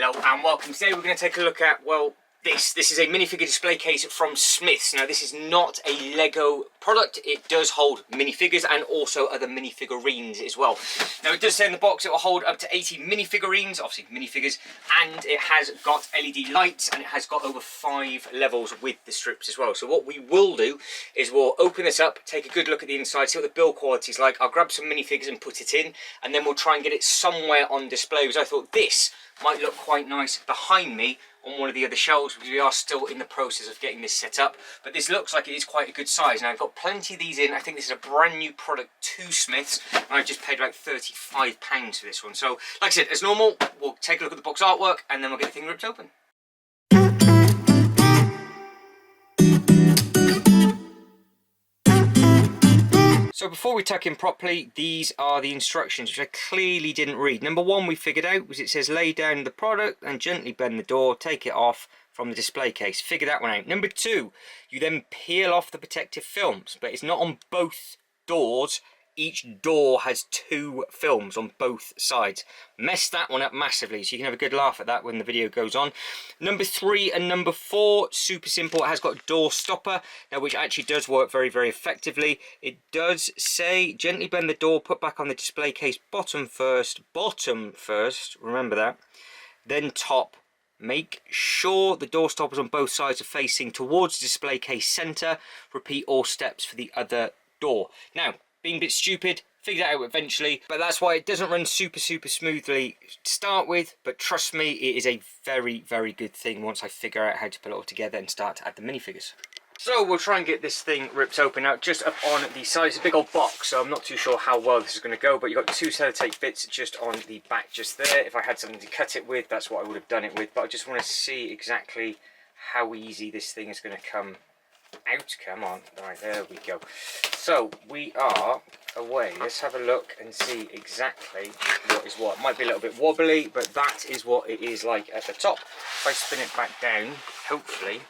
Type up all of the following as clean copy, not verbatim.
Hello and welcome. Today we're going to take a look at, well, this is a minifigure display case from Smiths. Now this is not a Lego product, it does hold minifigures and also other minifigurines as well. Now it does say in the box it will hold up to 80 minifigurines, obviously minifigures, and it has got LED lights and it has got over 5 levels with the strips as well. So what we will do is we'll open this up, take a good look at the inside, see what the build quality is like. I'll grab some minifigures and put it in, and then we'll try and get it somewhere on display, because I thought this might look quite nice behind me on one of the other shelves, because we are still in the process of getting this set up. But this looks like it is quite a good size. Now I've got plenty of these in. I think this is a brand new product to Smiths, and I just paid about £35 for this one. So like I said, as normal, we'll take a look at the box artwork and then we'll get the thing ripped open. So before we tuck in properly, these are the instructions, which I clearly didn't read. Number one we figured out was it says lay down the product and gently bend the door, take it off from the display case. Figure that one out. Number two, you then peel off the protective films, but it's not on both doors. Each door has 2 films on both sides. Messed that one up massively, so you can have a good laugh at that when the video goes on. Number 3 and number 4, super simple. It has got a door stopper, now which actually does work very, very effectively. It does say gently bend the door, put back on the display case bottom first, remember that, then top. Make sure the door stoppers on both sides are facing towards the display case center. Repeat all steps for the other door. Now, being a bit stupid, figured it out eventually, but that's why it doesn't run super smoothly to start with, but trust me, it is a very, very good thing once I figure out how to put it all together and start to add the minifigures. So we'll try and get this thing ripped open now, just up on the side. It's a big old box, so I'm not too sure how well this is going to go, but you've got 2 sellotape bits just on the back just there. If I had something to cut it with, that's what I would have done it with, but I just want to see exactly how easy this thing is going to come out. Come on, right, there we go. So we are away. Let's have a look and see exactly what is what. It might be a little bit wobbly, but that is what it is like at the top. If I spin it back down, hopefully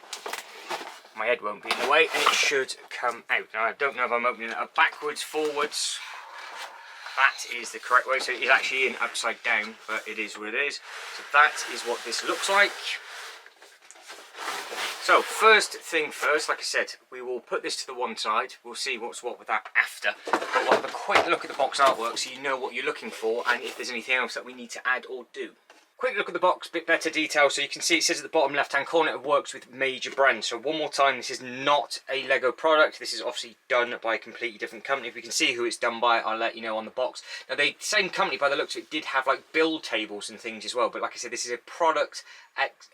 my head won't be in the way and it should come out. Now I don't know if I'm opening it up backwards, forwards. That is the correct way, so it is actually in upside down, but it is what it is. So that is what this looks like. So first thing first, like I said, we will put this to the one side. We'll see what's what with that after. But we'll have a quick look at the box artwork so you know what you're looking for and if there's anything else that we need to add or do. Quick look at the box, bit better detail, so you can see it says at the bottom left hand corner it works with major brands. So one more time, this is not a Lego product. This is obviously done by a completely different company. If we can see who it's done by, I'll let you know on the box. Now the same company, by the looks of it, did have like build tables and things as well, but like I said, this is a product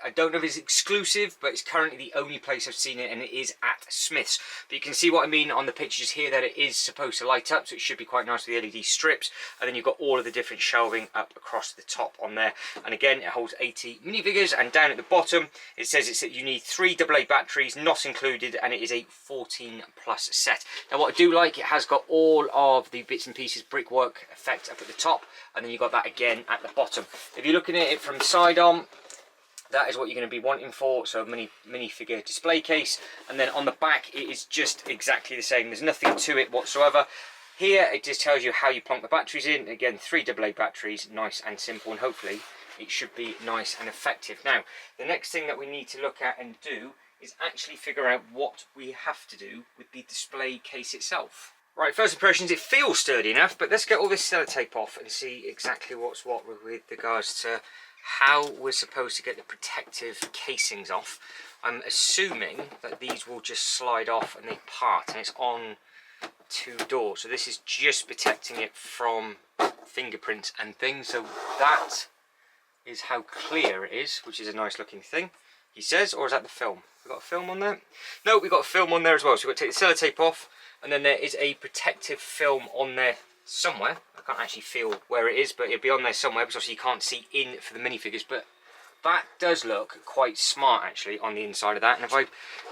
I don't know if it's exclusive, but it's currently the only place I've seen it, and it is at Smiths. But you can see what I mean on the pictures here, that it is supposed to light up, so it should be quite nice with the LED strips. And then you've got all of the different shelving up across the top on there. And again, it holds 80 minifigures, and down at the bottom it says that you need 3 AA batteries, not included, and it is a 14 plus set. Now what I do like, it has got all of the bits and pieces brickwork effect up at the top, and then you've got that again at the bottom. If you're looking at it from side on, that is what you're going to be wanting for, so minifigure display case. And then on the back it is just exactly the same, there's nothing to it whatsoever. Here it just tells you how you plonk the batteries in. Again, 3 AA batteries, nice and simple, and hopefully it should be nice and effective. Now the next thing that we need to look at and do is actually figure out what we have to do with the display case itself. Right, first impressions, it feels sturdy enough, but let's get all this sellotape off and see exactly what's what with regards to how we're supposed to get the protective casings off. I'm assuming that these will just slide off and they part, and it's on 2 doors, so this is just protecting it from fingerprints and things. So that is how clear it is, which is a nice looking thing, he says. Or is that the film? We've got a film on there? No, we've got a film on there as well, so we've got to take the sellotape off, and then there is a protective film on there somewhere. I can't actually feel where it is, but it'll be on there somewhere, because obviously you can't see in for the minifigures. But that does look quite smart actually on the inside of that, and if I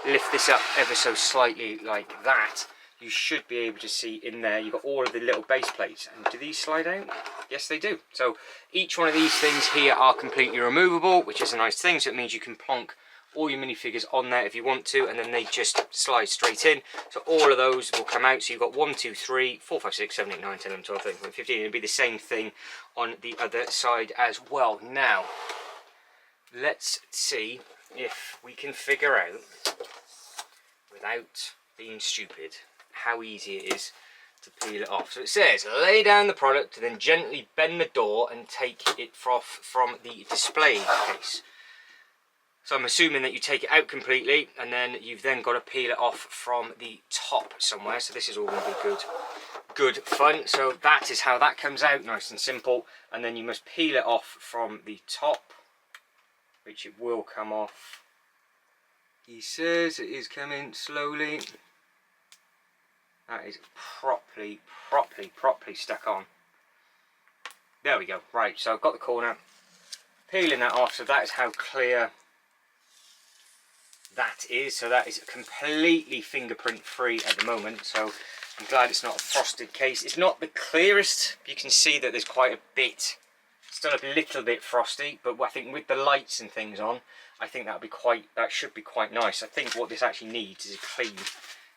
lift this up ever so slightly like that, you should be able to see in there. You've got all of the little base plates, and do these slide out? Yes they do. So each one of these things here are completely removable, which is a nice thing, so it means you can plonk all your minifigures on there if you want to, and then they just slide straight in. So all of those will come out. So you've got 1, 2, 3, 4, 5, 6, 7, 8, 9, 10, 11, 12, 13, 14, 15. It'll be the same thing on the other side as well. Now, let's see if we can figure out, without being stupid, how easy it is to peel it off. So it says, lay down the product and then gently bend the door and take it off from the display case. So I'm assuming that you take it out completely and then you've then got to peel it off from the top somewhere. So this is all going to be good fun. So that is how that comes out, nice and simple. And then you must peel it off from the top, which it will come off. He says it is coming slowly. That is properly stuck on. There we go. Right, so I've got the corner. Peeling that off, so that is how clear that is. So that is completely fingerprint free at the moment. So I'm glad it's not a frosted case. It's not the clearest. You can see that there's quite a bit, still a little bit frosty, but I think with the lights and things on, I think that should be quite nice. I think what this actually needs is a clean,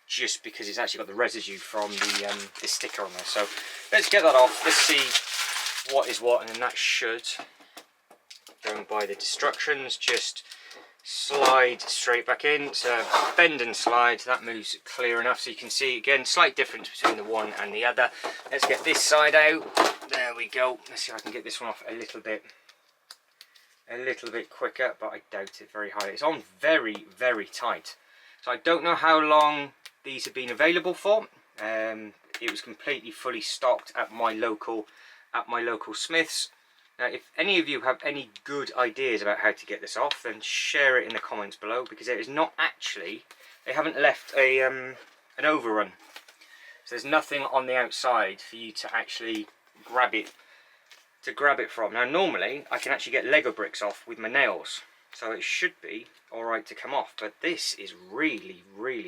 just because it's actually got the residue from the sticker on there. So let's get that off. Let's see what is what, and then that should, going by the instructions, just slide straight back in. So bend and slide, that moves clear enough. So you can see again, slight difference between the one and the other. Let's get this side out. There we go. Let's see if I can get this one off a little bit quicker, but I doubt it very highly. It's on very tight. So I don't know how long these have been available for. It was completely fully stocked at my local Smiths. Now, if any of you have any good ideas about how to get this off, then share it in the comments below, because there is not actually, they haven't left a an overrun. So there's nothing on the outside for you to actually grab it from. Now normally I can actually get Lego bricks off with my nails, so it should be alright to come off, but this is really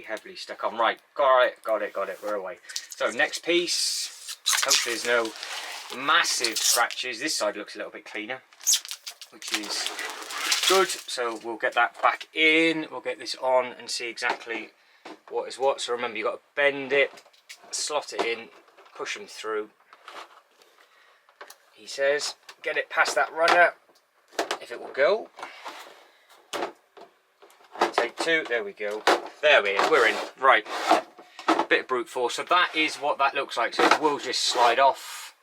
heavily stuck on. Right, got it, we're away. So next piece, hopefully there's no massive scratches. This side looks a little bit cleaner, which is good. So we'll get that back in, we'll get this on and see exactly what is what. So remember, you've got to bend it, slot it in, push them through. He says get it past that runner, if it will go. Take two, there we go. There we're in. Right, bit of brute force. So that is what that looks like. So it will just slide off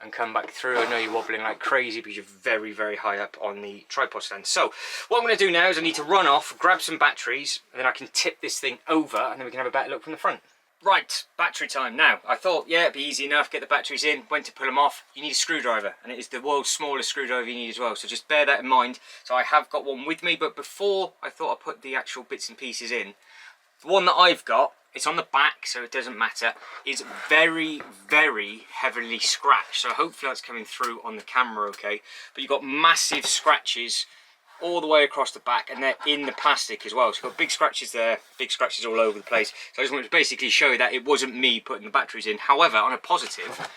and come back through. I know you're wobbling like crazy because you're very high up on the tripod stand. So what I'm going to do now is I need to run off, grab some batteries, and then I can tip this thing over and then we can have a better look from the front. Right, battery time. Now, I thought, yeah, it'd be easy enough, get the batteries in, went to pull them off. You need a screwdriver, and it is the world's smallest screwdriver you need as well, so just bear that in mind. So I have got one with me, but before I thought I'd put the actual bits and pieces in, the one that I've got, it's on the back, so it doesn't matter, is very heavily scratched. So hopefully that's coming through on the camera okay. But you've got massive scratches all the way across the back, and they're in the plastic as well. So you've got big scratches there, big scratches all over the place. So I just wanted to basically show you that it wasn't me putting the batteries in. However, on a positive,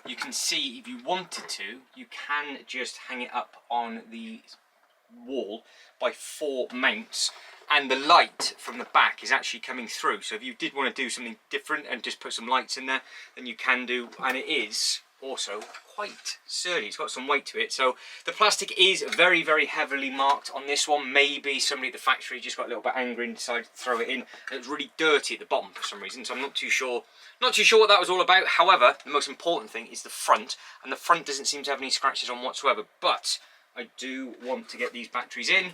you can see if you wanted to, you can just hang it up on the wall by 4 mounts, and the light from the back is actually coming through. So if you did want to do something different and just put some lights in there, then you can do, and it is also quite sturdy. It's got some weight to it. So the plastic is very heavily marked on this one. Maybe somebody at the factory just got a little bit angry and decided to throw it in, and it was really dirty at the bottom for some reason, so I'm not too sure what that was all about. However, the most important thing is the front, and the front doesn't seem to have any scratches on whatsoever. But I do want to get these batteries in,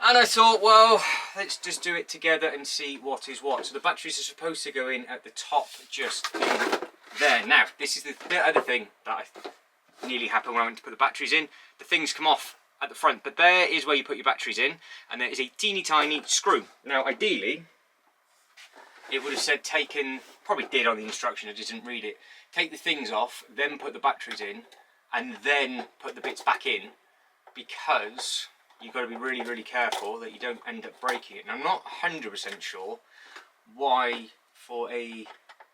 and I thought, well, let's just do it together and see what is what. So the batteries are supposed to go in at the top, just in there. Now, this is the other thing that nearly happened when I went to put the batteries in. The things come off at the front, but there is where you put your batteries in, and there is a teeny tiny screw. Now, ideally, it would have said probably did on the instruction, I just didn't read it, take the things off, then put the batteries in, and then put the bits back in, because you've got to be really careful that you don't end up breaking it. And I'm not 100% sure why for is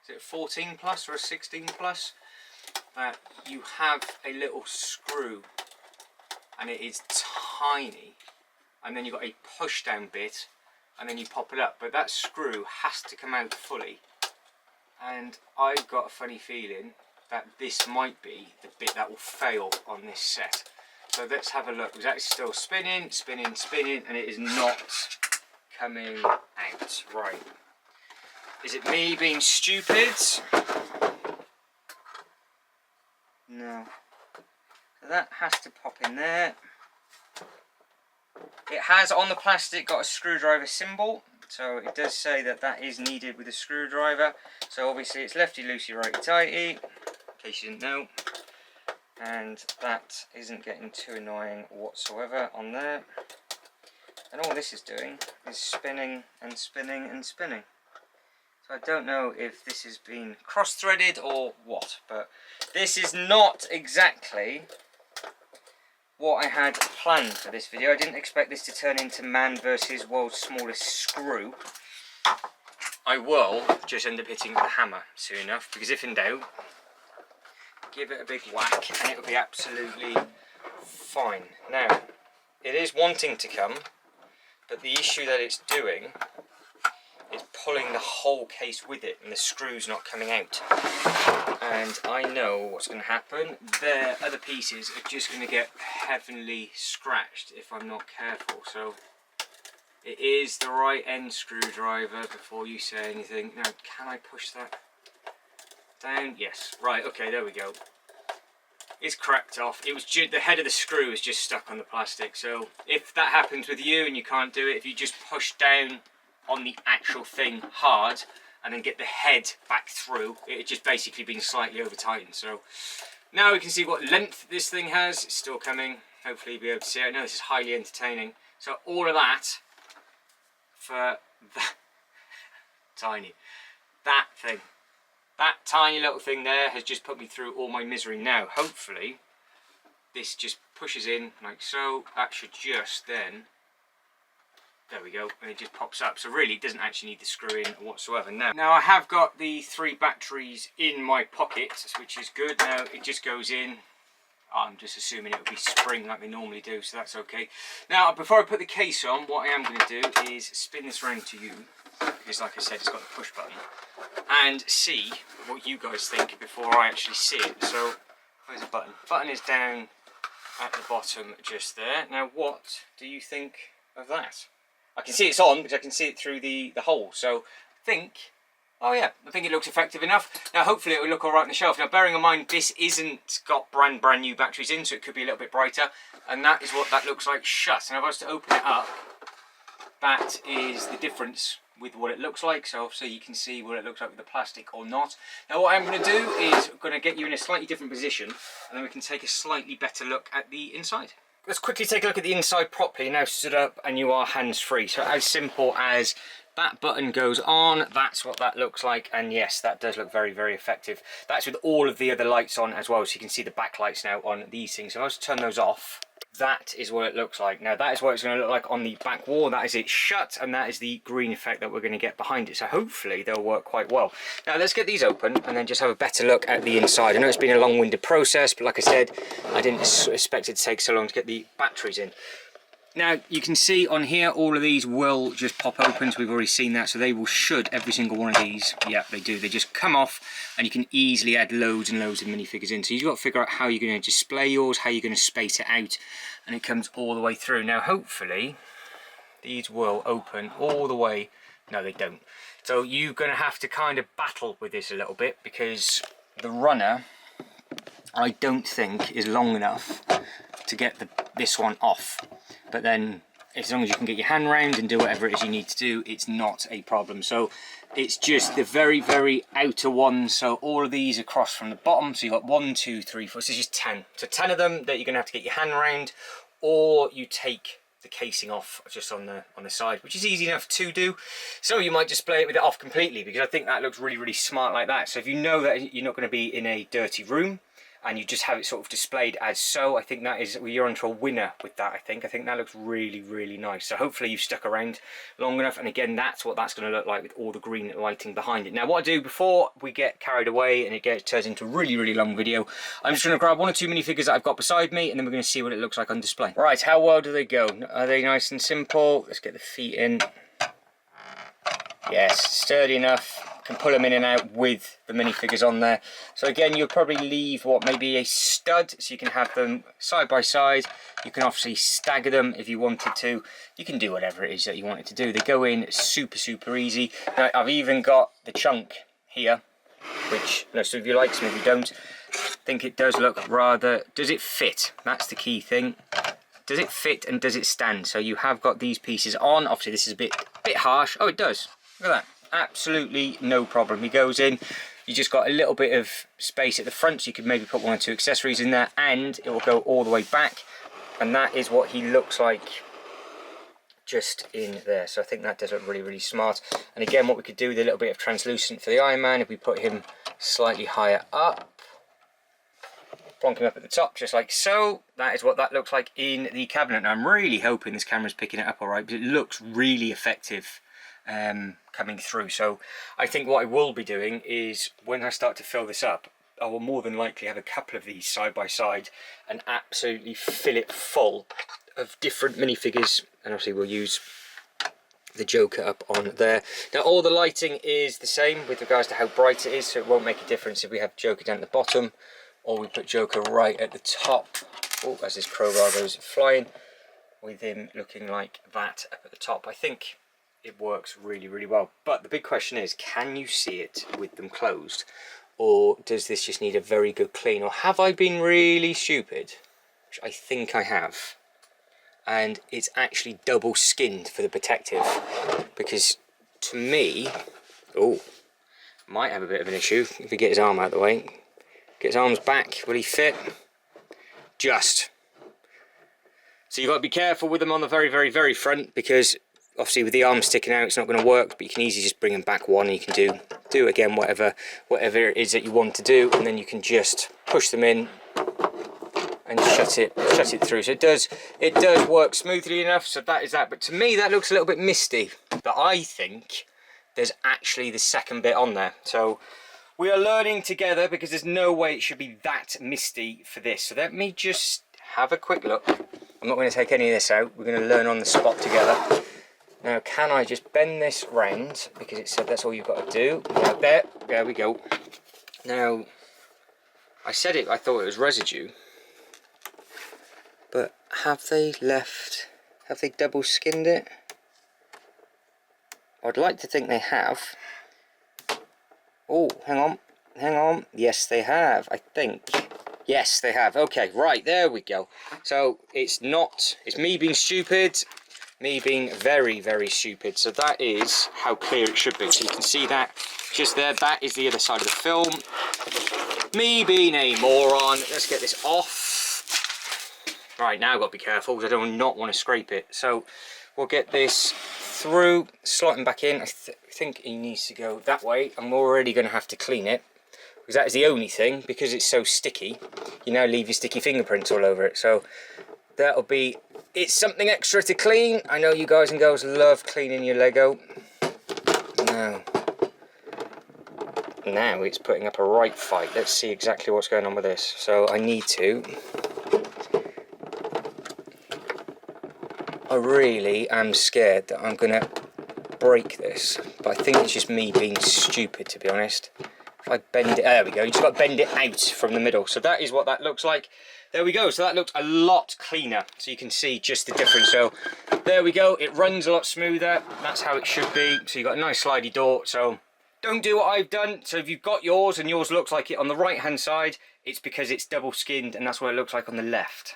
it a 14 plus or a 16 plus, that you have a little screw and it is tiny, and then you've got a push down bit and then you pop it up, but that screw has to come out fully, and I've got a funny feeling that this might be the bit that will fail on this set. So let's have a look. It's actually still spinning, spinning, spinning, and it is not coming out. Right. Is it me being stupid? No. That has to pop in there. It has on the plastic got a screwdriver symbol, so it does say that that is needed with a screwdriver. So obviously it's lefty loosey, righty tighty, in case you didn't know. And that isn't getting too annoying whatsoever on there. And all this is doing is spinning and spinning and spinning. So I don't know if this has been cross-threaded or what, but this is not exactly what I had planned for this video. I didn't expect this to turn into man versus world's smallest screw. I will just end up hitting with a hammer soon enough, because if in doubt, give it a big whack and it'll be absolutely fine. Now, it is wanting to come, but the issue that it's doing is pulling the whole case with it, and the screw's not coming out. And I know what's going to happen. Their other pieces are just going to get heavily scratched if I'm not careful. So it is the right end screwdriver before you say anything. Now, can I push that down? Yes. Right, okay, there we go. It's cracked off. It was the head of the screw is just stuck on the plastic. So if that happens with you and you can't do it, if you just push down on the actual thing hard and then get the head back through, it's just basically been slightly over tightened. So now we can see what length this thing has. It's still coming. Hopefully you'll be able to see it. I know this is highly entertaining. So all of that for that tiny, that thing. That tiny little thing there has just put me through all my misery. Now, hopefully, this just pushes in like so. That should just then, there we go, and it just pops up. So really, it doesn't actually need the screw in whatsoever. Now I have got the 3 batteries in my pocket, which is good. Now it just goes in. I'm just assuming it'll be spring like they normally do, so that's okay. Now, before I put the case on, what I am going to do is spin this round to you, because like I said, it's got the push button, and see what you guys think before I actually see it. So, where's the button? The button is down at the bottom just there. Now, what do you think of that? I can see it's on, because I can see it through the hole, so I think, oh yeah, I think it looks effective enough. Now hopefully it will look alright on the shelf. Now bearing in mind this isn't got brand new batteries in, so it could be a little bit brighter, and that is what that looks like shut. And if I was to open it up, that is the difference with what it looks like, so you can see what it looks like with the plastic or not. Now what I'm going to do is I'm going to get you in a slightly different position, and then we can take a slightly better look at the inside. Let's quickly take a look at the inside properly. Now stood up and you are hands-free, so as simple as that button goes on, that's what that looks like, and yes, that does look very, very effective. That's with all of the other lights on as well, so you can see the backlights now on these things. So if I was to turn those off, that is what it looks like. Now that is what it's going to look like on the back wall. That is it shut, and that is the green effect that we're going to get behind it. So hopefully they'll work quite well. Now let's get these open and then just have a better look at the inside. I know it's been a long-winded process, but like I said, I didn't expect it to take so long to get the batteries in. Now you can see on here all of these will just pop open, so we've already seen that, so they will should every single one of these. Yeah, they do. They just come off and you can easily add loads and loads of minifigures in. So you've got to figure out how you're going to display yours, how you're going to space it out, and it comes all the way through. Now hopefully these will open all the way. No, they don't. So you're going to have to kind of battle with this a little bit, because the runner I don't think is long enough to get this one off. But then as long as you can get your hand round and do whatever it is you need to do, it's not a problem. So it's just the very, very outer ones. So all of these across from the bottom. So you've got 1, 2, 3, 4. This is just 10. So 10 of them that you're going to have to get your hand round, or you take the casing off just on the side, which is easy enough to do. So you might display it with it off completely, because I think that looks really, really smart like that. So if you know that you're not going to be in a dirty room, and you just have it sort of displayed as so, I think that is, well, you're onto a winner with that. I think that looks really, really nice. So hopefully you've stuck around long enough, and again, that's what that's going to look like with all the green lighting behind it. Now what I do before we get carried away and it turns into a really, really long video, I'm just going to grab 1 or 2 minifigures that I've got beside me, and then we're going to see what it looks like on display. Right, how well do they go? Are they nice and simple? Let's get the feet in. Yes, sturdy enough. can pull them in and out with the minifigures on there. So again, you'll probably leave what, maybe a stud, so you can have them side by side. You can obviously stagger them if you wanted to. You can do whatever it is that you wanted to do. They go in super, super easy. Now, I've even got the chunk here, which most of you like, some of you don't. I think it does look rather, does it fit? That's the key thing. Does it fit and does it stand? So you have got these pieces on. Obviously this is a bit harsh. Oh, it does. Look at that. Absolutely no problem. He goes in. You just got a little bit of space at the front, so you could maybe put 1 or 2 accessories in there, and it will go all the way back. And that is what he looks like just in there. So I think that does look really, really smart. And again, what we could do with a little bit of translucent for the Iron Man, if we put him slightly higher up, plonk him up at the top, just like so. That is what that looks like in the cabinet. Now, I'm really hoping this camera's picking it up all right, because it looks really effective coming through. So I think what I will be doing is, when I start to fill this up, I will more than likely have a couple of these side by side and absolutely fill it full of different minifigures. And obviously we'll use the Joker up on there. Now, all the lighting is the same with regards to how bright it is, so it won't make a difference if we have Joker down at the bottom or we put Joker right at the top. Oh, as this crowbar goes flying, with him looking like that up at the top. I think it works really, really well. But the big question is, can you see it with them closed? Or does this just need a very good clean? Or have I been really stupid? Which I think I have. And it's actually double skinned for the protective. Because to me, oh, might have a bit of an issue if we get his arm out of the way. Get his arms back, will he fit? Just. So you've got to be careful with them on the very, very, very front, because obviously with the arm sticking out it's not going to work, but you can easily just bring them back one, and you can do again whatever it is that you want to do, and then you can just push them in and shut it through. So it does work smoothly enough. So that is that. But to me that looks a little bit misty, but I think there's actually the second bit on there. So we are learning together, because there's no way it should be that misty for this. So let me just have a quick look. I'm not going to take any of this out. We're going to learn on the spot together. Now, can I just bend this round, because it said that's all you've got to do. Right there we go. Now, I said it, I thought it was residue, but have they double skinned it? I'd like to think they have. Oh, hang on. Yes, they have, I think. Yes, they have. Okay, right, there we go. So it's me being stupid, me being very, very stupid. So that is how clear it should be. So you can see that just there. That is the other side of the film. Me being a moron. Let's get this off. Right, now I've got to be careful, because I do not want to scrape it. So we'll get this through, slot him back in. I think he needs to go that way. I'm already going to have to clean it, because that is the only thing, because it's so sticky, you now leave your sticky fingerprints all over it. So that'll be, it's something extra to clean. I know you guys and girls love cleaning your Lego. Now it's putting up a right fight. Let's see exactly what's going on with this. So I really am scared that I'm going to break this, but I think it's just me being stupid, to be honest. If I bend it, there we go, you just got to bend it out from the middle. So that is what that looks like. There we go, so that looks a lot cleaner, so you can see just the difference. So there we go, it runs a lot smoother. That's how it should be. So you've got a nice slidey door. So don't do what I've done. So if you've got yours and yours looks like it on the right hand side, it's because it's double skinned, and that's what it looks like on the left.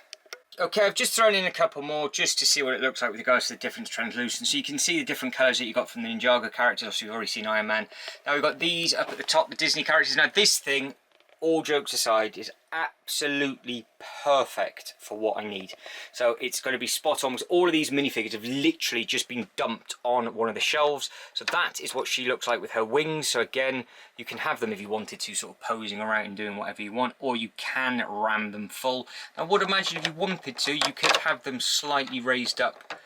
Okay, I've just thrown in a couple more just to see what it looks like with regards to the different translucent. So you can see the different colours that you got from the Ninjago characters. Obviously, we've already seen Iron Man. Now we've got these up at the top, the Disney characters. Now this thing, all jokes aside, is absolutely perfect for what I need. So it's going to be spot on, because all of these minifigures have literally just been dumped on one of the shelves. So that is what she looks like with her wings. So again, you can have them if you wanted to, sort of posing around and doing whatever you want, or you can ram them full. I would imagine if you wanted to, you could have them slightly raised up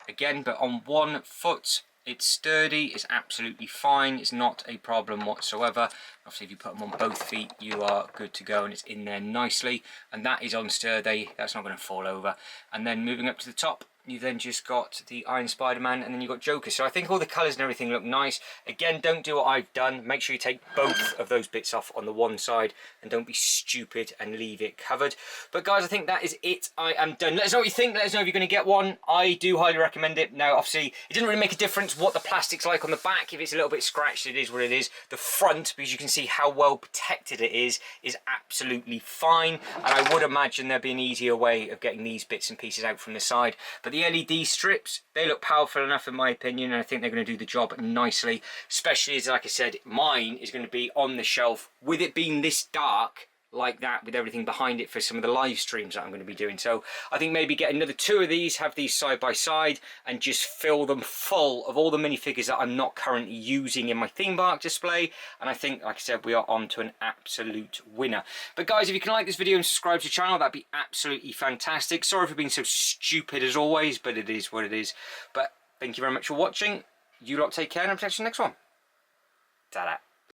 again, but on one foot. It's sturdy, it's absolutely fine, it's not a problem whatsoever. Obviously if you put them on both feet, you are good to go, and it's in there nicely. And that is on sturdy, that's not going to fall over. And then moving up to the top, you've then just got the Iron Spider-Man, and then you've got Joker. So I think all the colours and everything look nice. Again, don't do what I've done. Make sure you take both of those bits off on the one side, and don't be stupid and leave it covered. But guys, I think that is it. I am done. Let us know what you think. Let us know if you're going to get one. I do highly recommend it. Now, obviously, it doesn't really make a difference what the plastic's like on the back. If it's a little bit scratched, it is what it is. The front, because you can see how well protected it is absolutely fine. And I would imagine there'd be an easier way of getting these bits and pieces out from the side. But the LED strips, they look powerful enough in my opinion, and I think they're going to do the job nicely, especially as, like I said, mine is going to be on the shelf with it being this dark like that, with everything behind it for some of the live streams that I'm going to be doing. So I think maybe get another 2 of these, have these side by side, and just fill them full of all the minifigures that I'm not currently using in my theme park display. And I think, like I said, we are on to an absolute winner. But guys, if you can like this video and subscribe to the channel, that'd be absolutely fantastic. Sorry for being so stupid as always, but it is what it is. But thank you very much for watching. You lot take care, and I'll catch you in the next one. Ta-da.